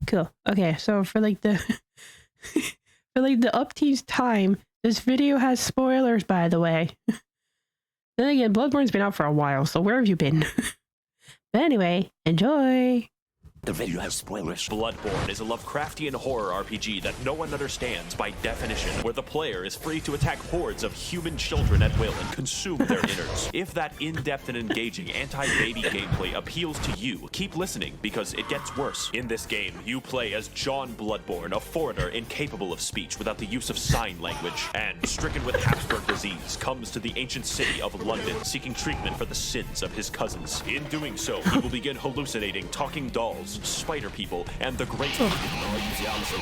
Cool. Okay, so for like the for like the upteens time, this video has spoilers, by the way. Then again, Bloodborne's been out for a while, so where have you been? But anyway, enjoy! The video has spoilers. Bloodborne is a Lovecraftian horror RPG that no one understands by definition, where the player is free to attack hordes of human children at will and consume their innards. If that in-depth and engaging anti-baby gameplay appeals to you, keep listening because it gets worse. In this game, you play as John Bloodborne, a foreigner incapable of speech without the use of sign language, and stricken with Habsburg disease, comes to the ancient city of London, seeking treatment for the sins of his cousins. In doing so, he will begin hallucinating talking dolls, spider people, and the great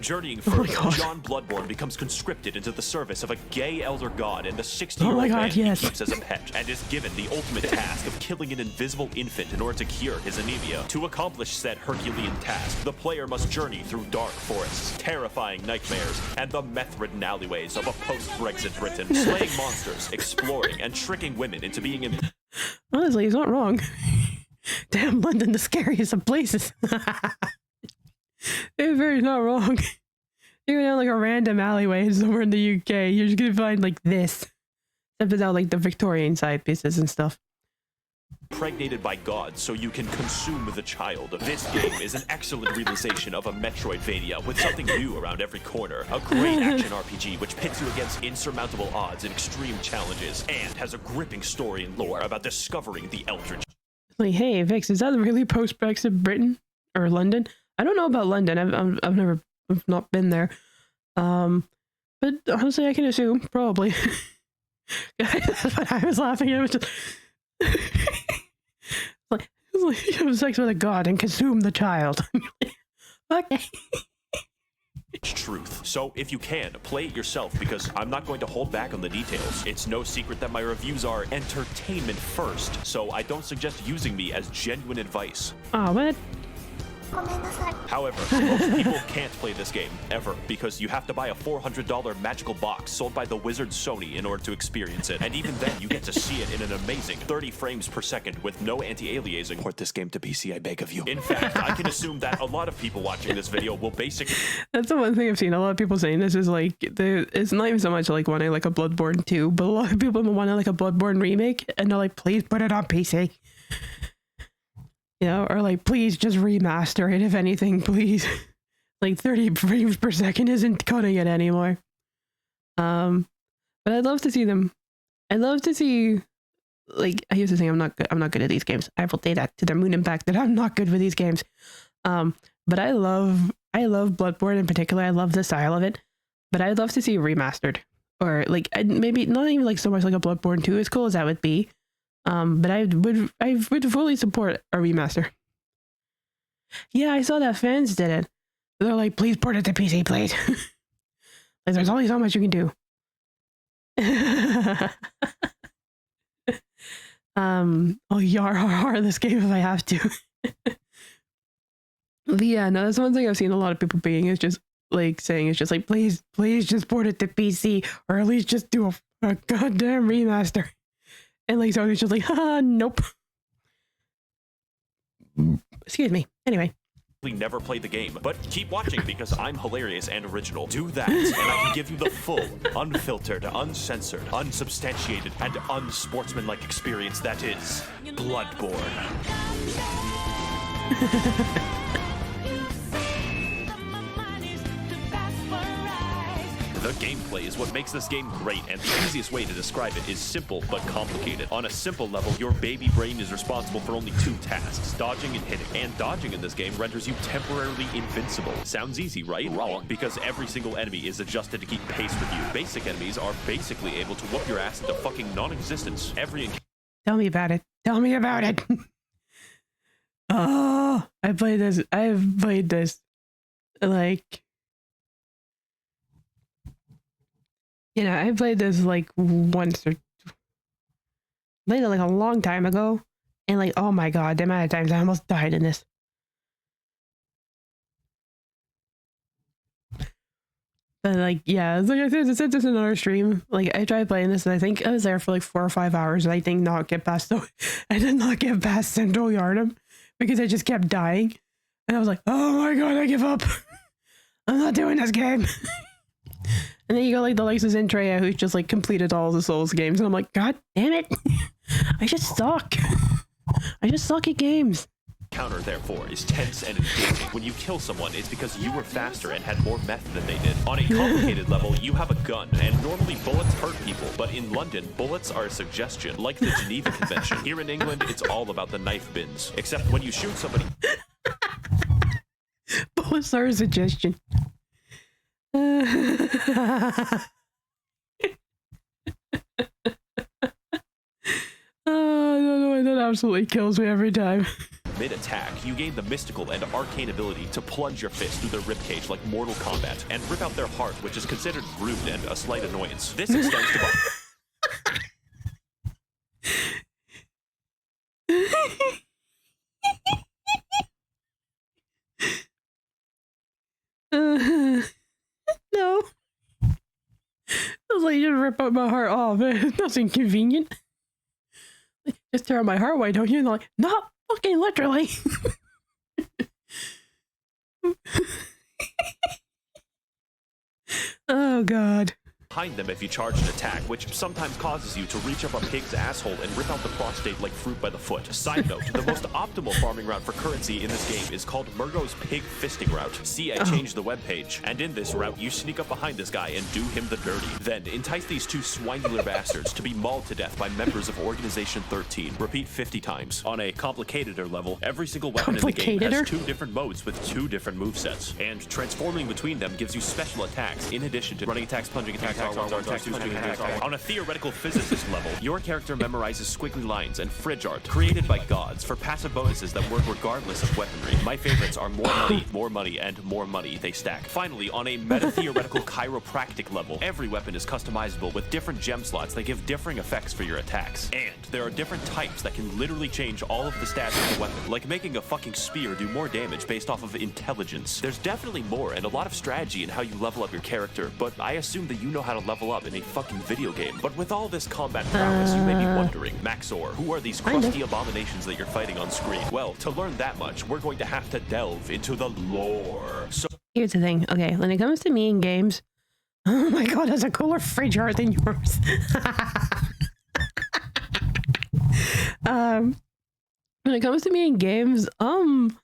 journeying further, John Bloodborne becomes conscripted into the service of a gay elder god and the 60-year-old man he keeps as a pet, and is given the ultimate task of killing an invisible infant in order to cure his anemia. To accomplish said Herculean task, the player must journey through dark forests, terrifying nightmares, and the meth-ridden alleyways of a post-Brexit Britain, slaying monsters, exploring, and tricking women into being Honestly, he's not wrong. Damn, London, the scariest of places. It's very not wrong. You go down like a random alleyway somewhere in the UK, you're just gonna find like this. Except without like the Victorian side pieces and stuff. impregnated by gods so you can consume the child. This game is an excellent realization of a Metroidvania with something new around every corner. A great action RPG which pits you against insurmountable odds and extreme challenges, and has a gripping story and lore about discovering the Eldritch. Like, hey, Vix, is that really post-Brexit Britain or London? I don't know about London. I've not been there. But honestly, I can assume probably. That's what I was laughing at. It was just like have sex with a god and consume the child. Okay. Truth. So if you can, play it yourself because I'm not going to hold back on the details. It's no secret that my reviews are entertainment first, so I don't suggest using me as genuine advice. Oh, what? However, most people can't play this game, ever, because you have to buy a $400 magical box sold by the wizard Sony in order to experience it, and even then you get to see it in an amazing 30 frames per second with no anti-aliasing. Port this game to PC, I beg of you. In fact, I can assume that a lot of people watching this video will basically... That's the one thing I've seen a lot of people saying. This is like, it's not even so much like wanting like a Bloodborne 2, but a lot of people want like a Bloodborne remake, and they're like, please put it on PC. You know, or like, please just remaster it, if anything, please. Like 30 frames per second isn't cutting it anymore. But I'd love to see them. I'd love to see, like, I used to think I'm not good at these games. I will say that to the moon and back, that I'm not good with these games. But I love Bloodborne in particular. I love the style of it. But I'd love to see it remastered, or like maybe not even like so much like a Bloodborne 2, as cool as that would be. But I would fully support a remaster. Yeah, I saw that fans did it. They're like, please port it to PC, please. Like, there's only so much you can do. I'll yar this game if I have to. But yeah, no, that's one thing I've seen a lot of people being is just like saying it's just like, please just port it to PC, or at least just do a goddamn remaster. And like Sony's just like, haha, nope. Excuse me. Anyway. We never played the game, but keep watching because I'm hilarious and original. Do that, and I can give you the full, unfiltered, uncensored, unsubstantiated, and unsportsmanlike experience that is Bloodborne. The gameplay is what makes this game great, and the easiest way to describe it is simple but complicated. On a simple level, your baby brain is responsible for only two tasks, dodging and hitting. And dodging in this game renders you temporarily invincible. Sounds easy, right? Wrong, because every single enemy is adjusted to keep pace with you. Basic enemies are basically able to whoop your ass into fucking non-existence. Tell me about it. Tell me about it. Oh, I've played this like... You know, I played this like once or played it like a long time ago, and like, oh my god, the amount of times I almost died in this. But like, yeah, like I said this in another stream. Like, I tried playing this, and I think I was there for like 4 or 5 hours, and I did not get past Central Yardom because I just kept dying. And I was like, oh my god, I give up. I'm not doing this game. And then you got like the likes of Zentreya, who's just like completed all the Souls games, and I'm like, god damn it. I just suck. I just suck at games. Counter, therefore, is tense and engaging. When you kill someone, it's because you were faster and had more meth than they did. On a complicated level, you have a gun, and normally bullets hurt people, but in London, bullets are a suggestion, like the Geneva Convention. Here in England, it's all about the knife bins. Except when you shoot somebody... Bullets are a suggestion. Oh, that absolutely kills me every time. Mid-attack, you gain the mystical and arcane ability to plunge your fist through their ribcage like Mortal Kombat and rip out their heart, which is considered rude and a slight annoyance. This extends to... No. It's like you rip out my heart off. That's inconvenient. Just tear out my heart, why don't you? And I'm like, not fucking literally. Oh god. Behind them if you charge an attack, which sometimes causes you to reach up a pig's asshole and rip out the prostate like fruit by the foot. Side note, the most optimal farming route for currency in this game is called Murgo's Pig Fisting Route. See, I changed the webpage, and in this route, you sneak up behind this guy and do him the dirty. Then, entice these two swinular bastards to be mauled to death by members of Organization 13. Repeat 50 times. On a complicateder level, every single weapon in the game has 2 different modes with 2 different movesets, and transforming between them gives you special attacks, in addition to running attacks, plunging attacks, on a theoretical physicist level, your character memorizes squiggly lines and fridge art created by gods for passive bonuses that work regardless of weaponry. My favorites are more money, and more money they stack. Finally, on a meta-theoretical chiropractic level, every weapon is customizable with different gem slots that give differing effects for your attacks. And there are different types that can literally change all of the stats of the weapon, like making a fucking spear do more damage based off of intelligence. There's definitely more and a lot of strategy in how you level up your character, but I assume that you know how to level up in a fucking video game. But with all this combat prowess, you may be wondering, Max0r, who are these crusty abominations that you're fighting on screen? Well, to learn that much, we're going to have to delve into the lore. So here's the thing. Okay, when it comes to me in games, oh my god, that's a cooler fridge art than yours. When it comes to me in games, I'm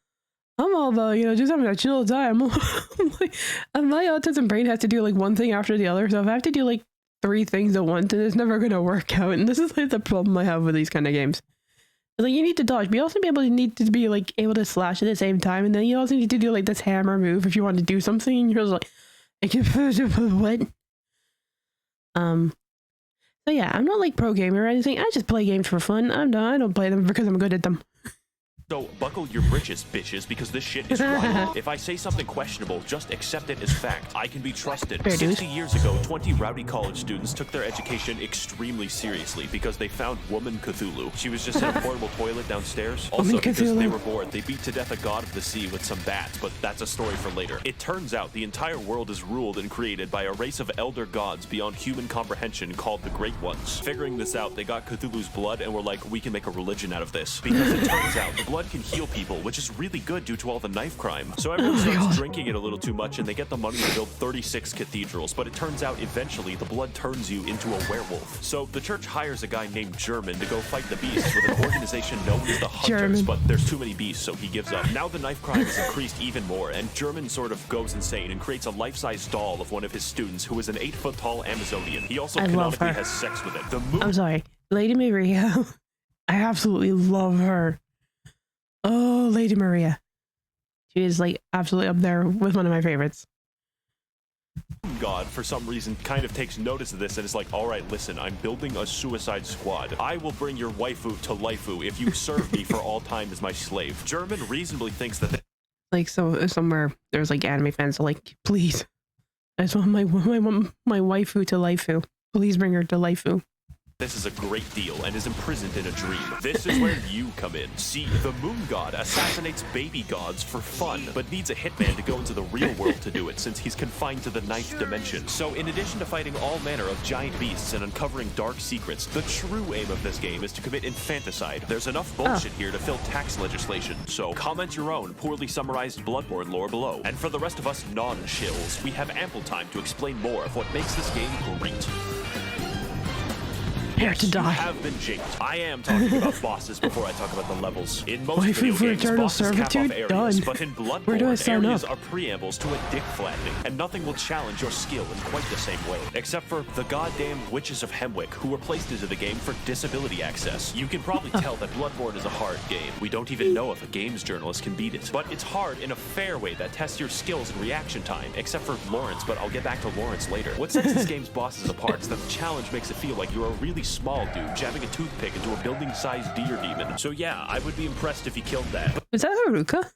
all about, you know, just having a chill time. Like, my autism brain has to do like one thing after the other, so if I have to do like 3 things at once, then it's never gonna work out. And this is like the problem I have with these kind of games. Like, you need to dodge, but you also need to be like able to slash at the same time, and then you also need to do like this hammer move if you want to do something. And you're just like, what? So yeah, I'm not like pro gamer or anything. I just play games for fun. I don't play them because I'm good at them. So buckle your britches, bitches, because this shit is wild. If I say something questionable, just accept it as fact. I can be trusted. 60 years ago, 20 rowdy college students took their education extremely seriously because they found Woman Cthulhu. She was just in a portable toilet downstairs. Also, because they were bored, they beat to death a god of the sea with some bats, but that's a story for later. It turns out the entire world is ruled and created by a race of elder gods beyond human comprehension called the Great Ones. Figuring this out, they got Cthulhu's blood and were like, we can make a religion out of this. Because it turns out the blood can heal people, which is really good due to all the knife crime. So everyone starts drinking it a little too much and they get the money to build 36 cathedrals, but it turns out eventually the blood turns you into a werewolf. So the church hires a guy named German to go fight the beasts with an organization known as the Hunters, but there's too many beasts, so he gives up. Now the knife crime has increased even more, and German sort of goes insane and creates a life-size doll of one of his students who is an 8-foot-tall Amazonian. He also canonically has sex with it. I'm sorry, Lady Maria. I absolutely love her. Oh, Lady Maria. She is like absolutely up there with one of my favorites. God, for some reason, kind of takes notice of this and is like, all right, listen, I'm building a suicide squad. I will bring your waifu to laifu if you serve me for all time as my slave. German reasonably thinks that like, so somewhere there's like anime fans are like, please, I just want my waifu to laifu. Please bring her to laifu. This is a great deal and is imprisoned in a dream. This is where you come in. See, the moon god assassinates baby gods for fun, but needs a hitman to go into the real world to do it since he's confined to the 9th dimension. So in addition to fighting all manner of giant beasts and uncovering dark secrets, the true aim of this game is to commit infanticide. There's enough bullshit here to fill tax legislation, so comment your own poorly summarized Bloodborne lore below. And for the rest of us non-shills, we have ample time to explain more of what makes this game great. Prepare to die. You have been japed. I am talking about bosses before I talk about the levels. In most video for games, eternal bosses cap off servitude? areas, Done. but in Where do I Bloodborne, sign areas up? are preambles to a dick flattening, and nothing will challenge your skill in quite the same way. Except for the goddamn Witches of Hemwick, who were placed into the game for disability access. You can probably tell that Bloodborne is a hard game. We don't even know if a games journalist can beat it. But it's hard in a fair way that tests your skills and reaction time, except for Lawrence, but I'll get back to Lawrence later. What sets this game's bosses apart is that the challenge makes it feel like you're a really small dude jabbing a toothpick into a building-sized deer demon. So yeah, I would be impressed if he killed that. Is that Haruka?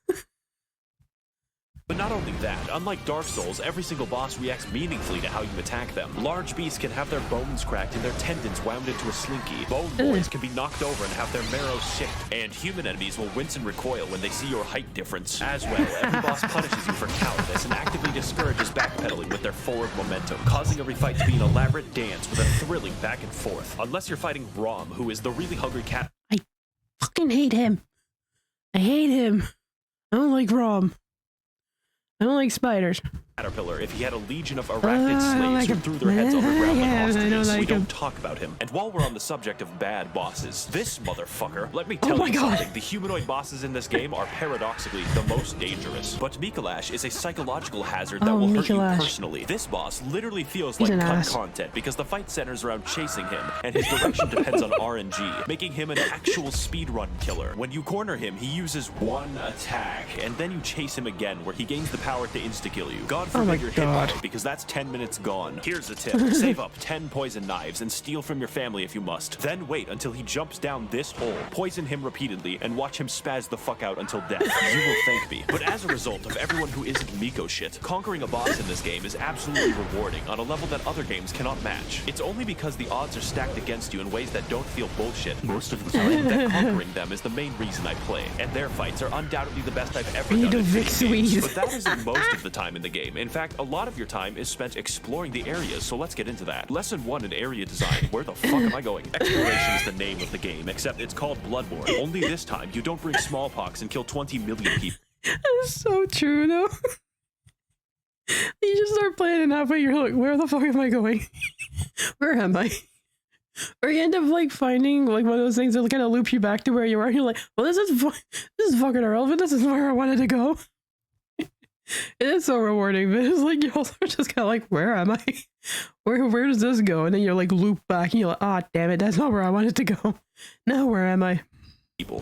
But not only that, unlike Dark Souls, every single boss reacts meaningfully to how you attack them. Large beasts can have their bones cracked and their tendons wound into a slinky. Bone boys can be knocked over and have their marrow sicked. And human enemies will wince and recoil when they see your height difference. As well, every boss punishes you for cowardice and actively discourages backpedaling with their forward momentum, causing every fight to be an elaborate dance with a thrilling back and forth. Unless you're fighting Rom, who is the really hungry cat. I fucking hate him. I hate him. I don't like Rom. I don't like spiders. Caterpillar if he had a legion of arachnid slaves like who him. threw their heads underground like Yeah, I hostages. don't like We him. don't talk about him. And while we're on the subject of bad bosses, this motherfucker, let me tell my you God. something. The humanoid bosses in this game are paradoxically the most dangerous. But Mikolash is a psychological hazard that will hurt you Mikolash. personally. This boss literally feels He's like an cut ass. content because the fight centers around chasing him, and his direction depends on RNG, making him an actual speedrun killer. When you corner him, he uses one attack, and then you chase him again, where he gains the power to insta-kill you. God Oh my forbid you're hit God. by it, because that's 10 minutes gone. Here's a tip. Save up 10 poison knives and steal from your family if you must. Then wait until he jumps down this hole, poison him repeatedly, and watch him spaz the fuck out until death. You will thank me. But as a result of everyone who isn't Miko shit, conquering a boss in this game is absolutely rewarding on a level that other games cannot match. It's only because the odds are stacked against you in ways that don't feel bullshit most of the time that conquering them is the main reason I play. And their fights are undoubtedly the best I've ever We done need in to video Vyxenova. games. But that isn't most of the time in the game. In fact, a lot of your time is spent exploring the areas, so let's get into that. Lesson 1 in area design. Where the fuck am I going? Exploration is the name of the game, except it's called Bloodborne. Only this time, you don't bring smallpox and kill 20 million people. That's so true, though. You just start playing and halfway you're like, where the fuck am I going? Where am I? Or you end up like finding like one of those things that kind of loop you back to where you are. And you're like, well, this is fucking irrelevant. This is where I wanted to go. It is so rewarding, but it's like you also are just kind of like, where am I? Where does this go? And then you're like loop back and you're like, ah, damn it, that's not where I wanted to go. Now where am I?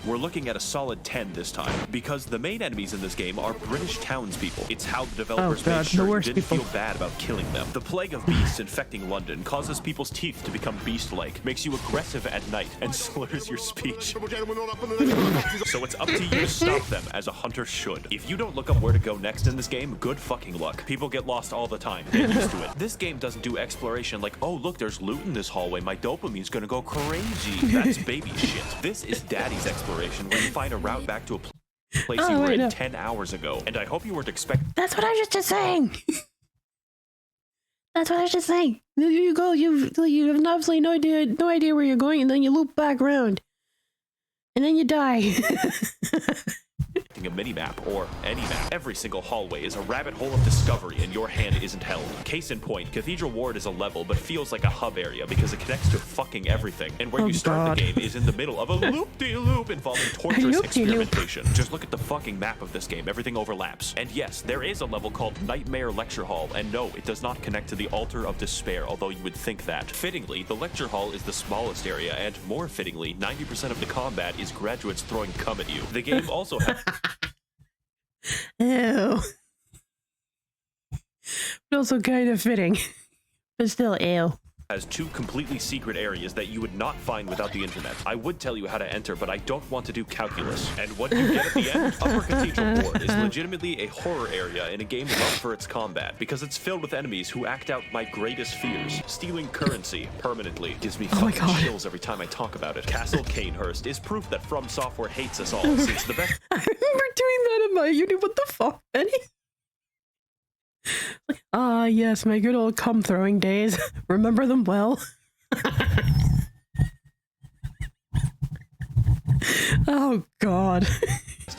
We're looking at a solid 10 this time, because the main enemies in this game are British townspeople. It's how the developers Oh, God, made the sure you worst didn't people. feel bad about killing them. The plague of beasts infecting London causes people's teeth to become beast-like, makes you aggressive at night, and slurs your speech. So it's up to you to stop them, as a hunter should. If you don't look up where to go next in this game, good fucking luck. People get lost all the time. Get used to it. This game doesn't do exploration like, oh look, there's loot in this hallway, my dopamine's gonna go crazy. That's baby shit. This is daddy's exploration, where you find a route back to a place you were in 10 hours ago. And I hope you weren't expecting. That's what I was just saying. That's what I was just saying. You go, you have absolutely no idea where you're going, and then you loop back around, and then you die. A mini-map or any map. Every single hallway is a rabbit hole of discovery and your hand isn't held. Case in point, Cathedral Ward is a level but feels like a hub area because it connects to fucking everything. And where Oh, you start God. the game is in the middle of a loop-de-loop involving torturous experimentation. Just look at the fucking map of this game. Everything overlaps. And yes, there is a level called Nightmare Lecture Hall, and no, it does not connect to the Altar of Despair, although you would think that. Fittingly, the Lecture Hall is the smallest area, and more fittingly, 90% of the combat is graduates throwing cum at you. The game also has Ew. But also kind of fitting. But still, ew. has 2 completely secret areas that you would not find without the internet. I would tell you how to enter, but I don't want to do calculus. And what you get at the end, Upper Cathedral Ward is legitimately a horror area in a game loved for its combat, because it's filled with enemies who act out my greatest fears. Stealing currency permanently gives me fucking chills every time I talk about it. Castle Canehurst is proof that From Software hates us all, since the best— I remember doing that in my uni. What the fuck, Benny? Ah, yes, my good old cum throwing days. Remember them well. Oh god.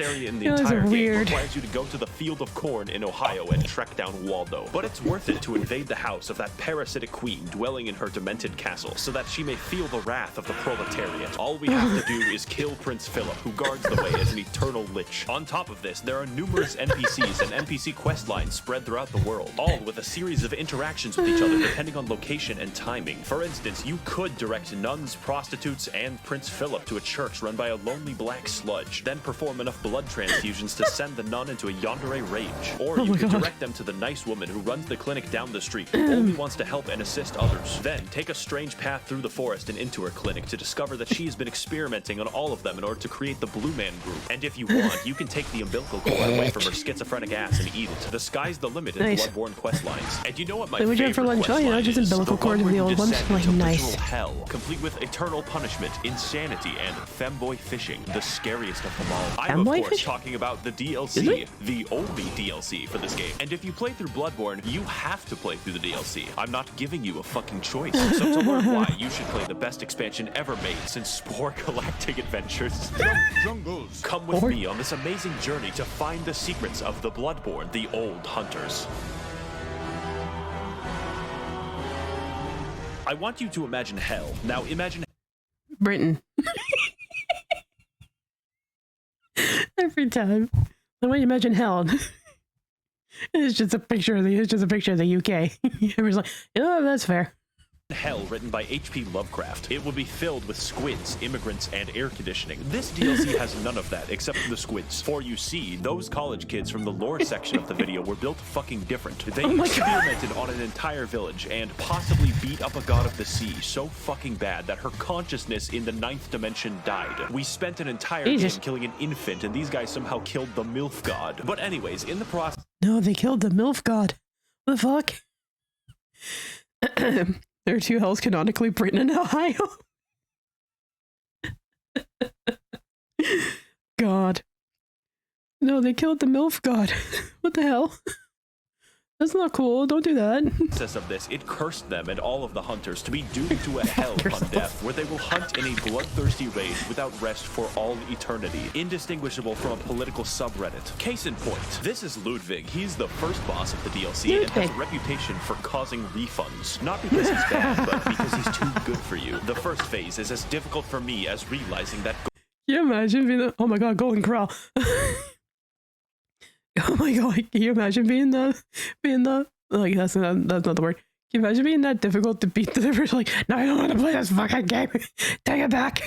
area in the entire game requires you to go to the Field of Corn in Ohio and trek down Waldo. But it's worth it to invade the house of that parasitic queen dwelling in her demented castle, so that she may feel the wrath of the proletariat. All we have to do is kill Prince Philip, who guards the way as an eternal lich. On top of this, there are numerous NPCs and NPC quest lines spread throughout the world, all with a series of interactions with each other depending on location and timing. For instance, you could direct nuns, prostitutes, and Prince Philip to a church run by a lonely black sludge, then perform enough blood transfusions to send the nun into a yandere rage. Or you could direct them to the nice woman who runs the clinic down the street, who only wants to help and assist others. Then take a strange path through the forest and into her clinic to discover that she has been experimenting on all of them in order to create the Blue Man Group. And if you want, you can take the umbilical cord away from her schizophrenic ass and eat it. The sky's the limit in Bloodborne quest lines. And you know what my favorite for lunch? Oh, you know, just umbilical cord in the old ones. Like, nice. Hell, complete with eternal punishment, insanity, and femboy fishing, the scariest of them all. I'm of course talking about the DLC, the only DLC for this game. And if you play through Bloodborne, you have to play through the DLC. I'm not giving you a fucking choice. So to learn why, you should play the best expansion ever made since Spore Galactic Adventures. Jungles. Come with me on this amazing journey to find the secrets of the Bloodborne, the old hunters. I want you to imagine hell. Now imagine Britain. Every time. I want you to imagine hell. It's just a picture of the UK. Everyone's like, you know, that's fair. Hell written by H.P. Lovecraft. It will be filled with squids, immigrants, and air conditioning. This DLC has none of that except for the squids. For you see, those college kids from the lore section of the video were built fucking different. They experimented on an entire village and possibly beat up a god of the sea so fucking bad that her consciousness in the 9th dimension died. We spent an entire game killing an infant, and these guys somehow killed the MILF god. But anyways, in the process— No, they killed the MILF god. What the fuck? There are 2 hells canonically, Britain and Ohio. God. No, they killed the MILF god. What the hell? That's not cool. Don't do that. Of this, it cursed them and all of the hunters to be doomed to a hell upon death, where they will hunt in a bloodthirsty rage without rest for all eternity, indistinguishable from a political subreddit. Case in point, this is Ludwig. He's the first boss of the DLC and has a reputation for causing refunds. Not because he's bad, but because he's too good for you. The first phase is as difficult for me as realizing that— Can you imagine being the— oh my god, Golden Corral. Oh my god, can you imagine being the like, that's not the word. Can you imagine being that difficult to beat the like, no, I don't want to play this fucking game. Take it back.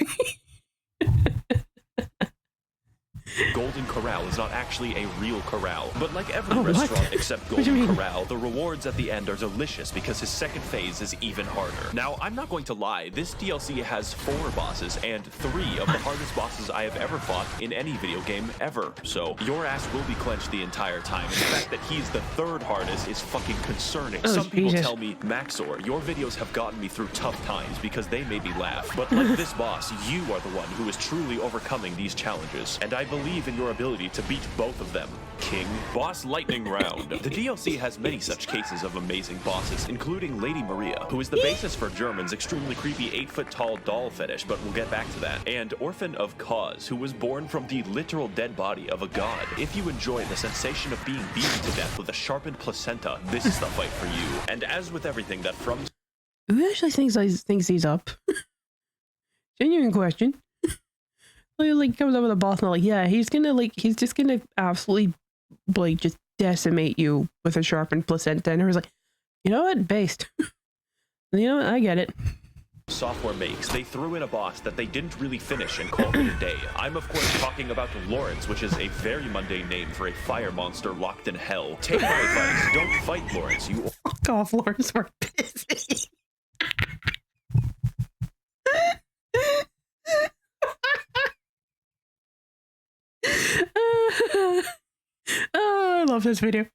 Golden Corral is not actually a real corral, but like every restaurant except Golden Corral, the rewards at the end are delicious because his second phase is even harder. Now, I'm not going to lie, this DLC has 4 bosses and 3 of the hardest bosses I have ever fought in any video game ever. So your ass will be clenched the entire time, and the fact that he's the 3rd hardest is fucking concerning. Some people tell me, Max0r, your videos have gotten me through tough times because they made me laugh. But like this boss, you are the one who is truly overcoming these challenges, and I believe in your ability to beat both of them, King. Boss Lightning Round. The DLC has many such cases of amazing bosses, including Lady Maria, who is the basis for German's extremely creepy 8-foot-tall doll fetish, but we'll get back to that, and Orphan of Cause, who was born from the literal dead body of a god. If you enjoy the sensation of being beaten to death with a sharpened placenta, this is the fight for you. And as with everything that From— Who actually thinks he's up? Genuine question. Like comes up with a boss and like, yeah, he's just gonna absolutely like just decimate you with a sharpened placenta, and he's like, you know what, based. You know what, I get it. Software makes, they threw in a boss that they didn't really finish and called it a day. I'm of course talking about Lawrence, which is a very mundane name for a fire monster locked in hell. Take my advice, don't fight Lawrence, you— Fuck off, Lawrence, we're busy. love this video.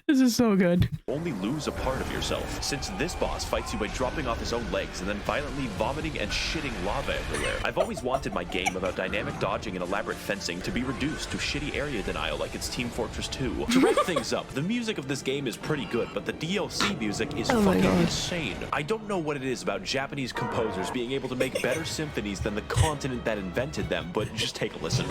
This is so good. Only lose a part of yourself, since this boss fights you by dropping off his own legs and then violently vomiting and shitting lava everywhere. I've always wanted my game about dynamic dodging and elaborate fencing to be reduced to shitty area denial like it's Team Fortress 2. To wrap things up, the music of this game is pretty good, but the DLC music is fucking insane. I don't know what it is about Japanese composers being able to make better symphonies than the continent that invented them, but just take a listen.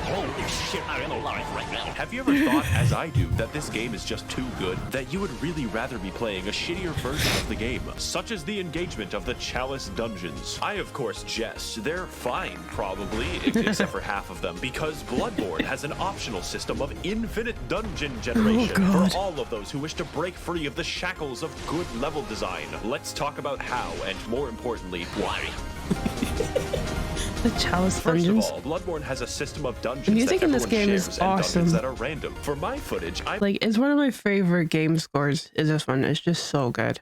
Holy shit, I'm alive right now. Have you ever thought, as I do, that this game is just too good? That you would really rather be playing a shittier version of the game, such as the engagement of the Chalice dungeons? I, of course, jest. They're fine, probably, except for half of them, because Bloodborne has an optional system of infinite dungeon generation for all of those who wish to break free of the shackles of good level design. Let's talk about how, and more importantly, why. The Chalice dungeons. First of all, Bloodborne has a system of dungeons the music that in this game is and awesome. dungeons that are random. For my footage, I Like, it's one of my favorite game scores. Is this one? It's just so good.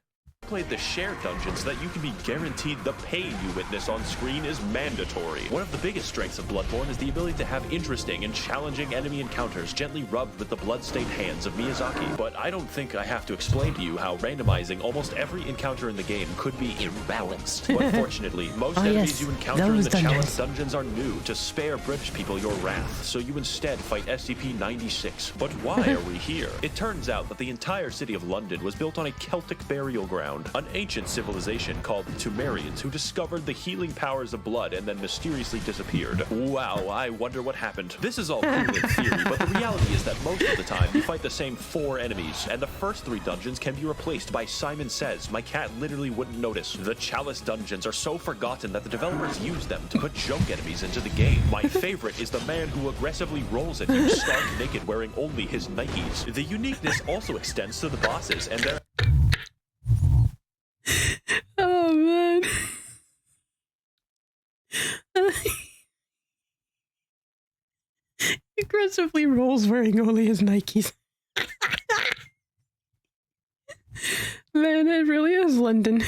played the shared dungeons so that you can be guaranteed the pain you witness on screen is mandatory. One of the biggest strengths of Bloodborne is the ability to have interesting and challenging enemy encounters gently rubbed with the blood-stained hands of Miyazaki. But I don't think I have to explain to you how randomizing almost every encounter in the game could be imbalanced. But fortunately, most enemies you encounter in the Chalice dungeons are new to spare British people your wrath, so you instead fight SCP-96. But why are we here? It turns out that the entire city of London was built on a Celtic burial ground, an ancient civilization called the Tumerians who discovered the healing powers of blood and then mysteriously disappeared. Wow, I wonder what happened. This is all cool in theory, but the reality is that most of the time you fight the same 4 enemies, and the first 3 dungeons can be replaced by Simon Says. My cat literally wouldn't notice. The Chalice dungeons are so forgotten that the developers use them to put joke enemies into the game. My favorite is the man who aggressively rolls at you stark naked wearing only his Nikes. The uniqueness also extends to the bosses, and their Oh man. Aggressively rolls wearing only his Nikes. Man, it really is London.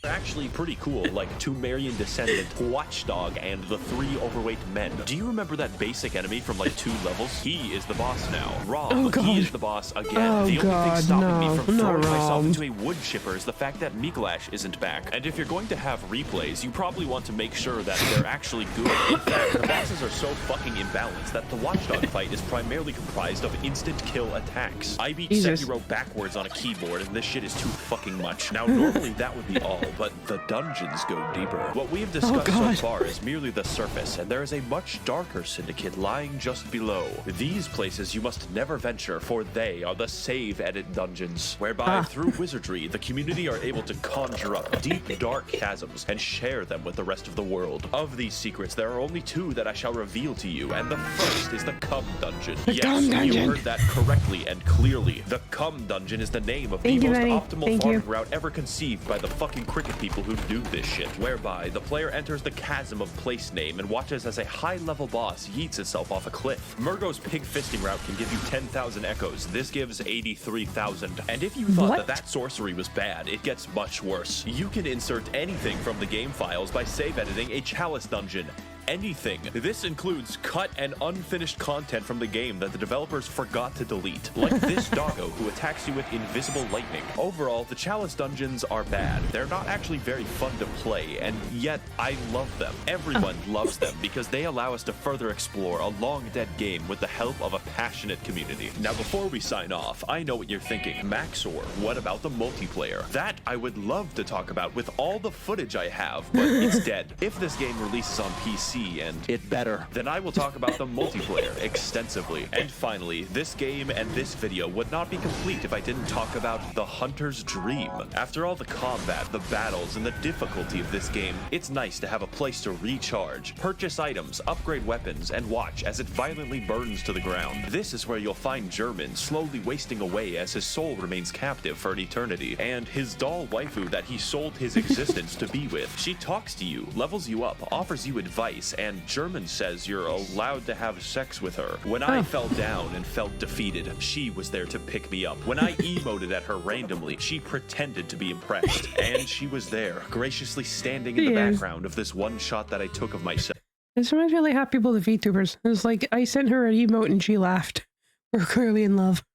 actually pretty cool, like Tumerian Descendant, Watchdog, and the 3 overweight men. Do you remember that basic enemy from like 2 levels? He is the boss now. Rob, he is the boss again. The only thing stopping me from throwing myself into a wood chipper is the fact that Mikolash isn't back. And if you're going to have replays, you probably want to make sure that they're actually good. In fact, the bosses are so fucking imbalanced that the Watchdog fight is primarily comprised of instant kill attacks. I beat Sekiro backwards on a keyboard, and this shit is too fucking much. Now, normally that would be all, but the dungeons go deeper. What we have discussed so far is merely the surface, and there is a much darker syndicate lying just below. These places you must never venture, for they are the save edit dungeons, whereby through wizardry, the community are able to conjure up deep, dark chasms and share them with the rest of the world. Of these secrets, there are only 2 that I shall reveal to you, and the first is the Cum Dungeon. Yes, you heard that correctly and clearly. The Cum Dungeon is the name of the most optimal farming route ever conceived by the fucking cricket people who do this shit, whereby the player enters the chasm of place name and watches as a high-level boss yeets itself off a cliff. Murgo's pig fisting route can give you 10,000 echoes. This gives 83,000. And if you thought that sorcery was bad, it gets much worse. You can insert anything from the game files by save editing a Chalice dungeon. Anything. This includes cut and unfinished content from the game that the developers forgot to delete, like this doggo who attacks you with invisible lightning. Overall, the Chalice dungeons are bad. They're not actually very fun to play, and yet I love them. Everyone loves them because they allow us to further explore a long-dead game with the help of a passionate community. Now, before we sign off, I know what you're thinking. Max0r, what about the multiplayer? That I would love to talk about with all the footage I have, but it's dead. If this game releases on PC, and it better, then I will talk about the multiplayer extensively. And finally, this game and this video would not be complete if I didn't talk about the Hunter's Dream. After all the combat, the battles, and the difficulty of this game, it's nice to have a place to recharge, purchase items, upgrade weapons, and watch as it violently burns to the ground. This is where you'll find German slowly wasting away as his soul remains captive for an eternity, and his doll waifu that he sold his existence to be with. She talks to you, levels you up, offers you advice, and German says you're allowed to have sex with her. When I fell down and felt defeated, she was there to pick me up. When I emoted at her randomly, she pretended to be impressed, and she was there, graciously standing in the background of this one shot that I took of myself. This reminds me of like half people the VTubers. It's like I sent her an emote and she laughed. We're clearly in love.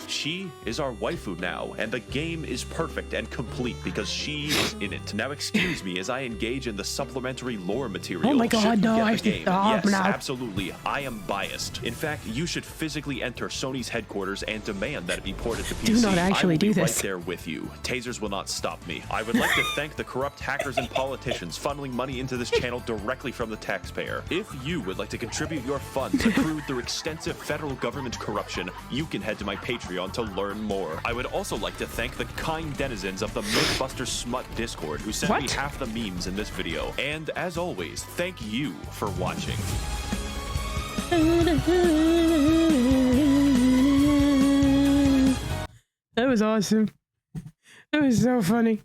She is our waifu now, and the game is perfect and complete because she is in it. Now excuse me as I engage in the supplementary lore material. Oh my god, Should you no, get I the have to game. stop Yes, now. absolutely. I am biased. In fact, you should physically enter Sony's headquarters and demand that it be ported to PC. Do not actually I will do be this. right there with you. Tasers will not stop me. I would like to thank the corrupt hackers and politicians funneling money into this channel directly from the taxpayer. If you would like to contribute your funds accrued through extensive federal government corruption, you can head to my Patreon to learn more. I would also like to thank the kind denizens of the Mythbuster Smut Discord who sent me What? half the memes in this video. And as always, thank you for watching. That was awesome. That was so funny.